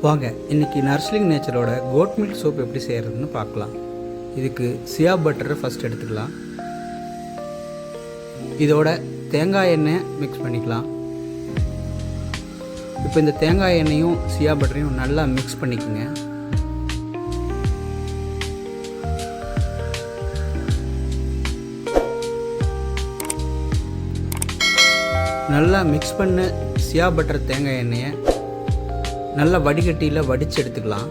வாங்க இன்றைக்கி நர்ஸ்லிங் நேச்சரோட goat milk soap எப்படி செய்கிறதுன்னு பார்க்கலாம். இதுக்கு சியா பட்டரை ஃபஸ்ட் எடுத்துக்கலாம். இதோட தேங்காய் எண்ணெய் மிக்ஸ் பண்ணிக்கலாம். இப்போ இந்த தேங்காய் எண்ணெயும் சியா பட்டரையும் நல்லா மிக்ஸ் பண்ணிக்கோங்க. நல்லா மிக்ஸ் பண்ண சியா பட்டர் தேங்காய் எண்ணெயை நல்லா வடிகட்டியில் வடித்து எடுத்துக்கலாம்.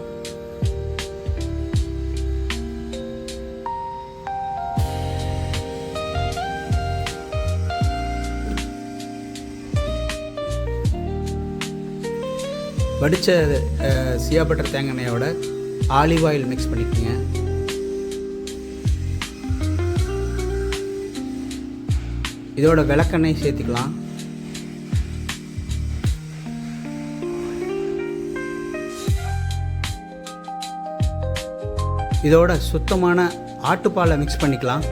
வடித்த சியா பட்டர் தேங்காய் எண்ணெயோட ஆலிவ் ஆயில் மிக்ஸ் பண்ணிக்கோங்க. இதோட விளக்கெண்ணெய் சேர்த்துக்கலாம். இதோட சுத்தமான ஆட்டுப்பாலை மிக்ஸ் பண்ணிக்கலாம்.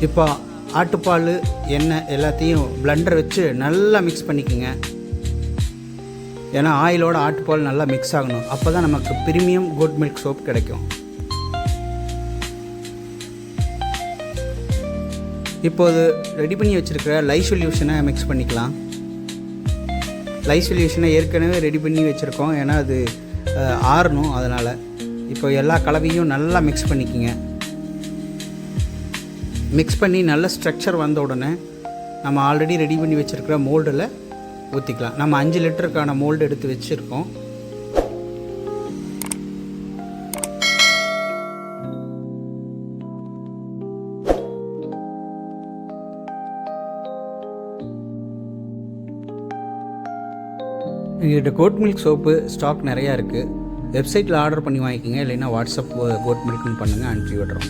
இப்போ ஆட்டுப்பால் எண்ணெய் எல்லாத்தையும் பிளெண்டர் வச்சு நல்லா மிக்ஸ் பண்ணிக்கோங்க. ஏன்னா ஆயிலோட ஆட்டுப்பால் நல்லா மிக்ஸ் ஆகணும். அப்போ தான் நமக்கு ப்ரீமியம் கோட் மில்க் சோப் கிடைக்கும். இப்போது ரெடி பண்ணி வச்சுருக்கிற லை சொல்யூஷனை மிக்ஸ் பண்ணிக்கலாம். லை சொல்யூஷனை ஏற்கனவே ரெடி பண்ணி வச்சுருக்கோம், ஏன்னா அது ஆறணும். அதனால் இப்போ எல்லா கலவையும் நல்லா மிக்ஸ் பண்ணிக்கோங்க. மிக்ஸ் பண்ணி நல்ல ஸ்ட்ரக்சர் வந்த உடனே நம்ம ஆல்ரெடி ரெடி பண்ணி வச்சுருக்கிற மோல்டில் ஊற்றிக்கலாம். நம்ம 5 லிட்டருக்கான மோல்டு எடுத்து வச்சுருக்கோம். எங்கள்கிட்ட கோட் மில்க் சோப்பு ஸ்டாக் நிறையா இருக்குது. வெப்சைட்டில் ஆர்டர் பண்ணி வாங்கிக்கோங்க, இல்லைன்னா வாட்ஸ்அப் கோட் மில்க்னு பண்ணுங்கள், அனுப்பி விடுறோம்.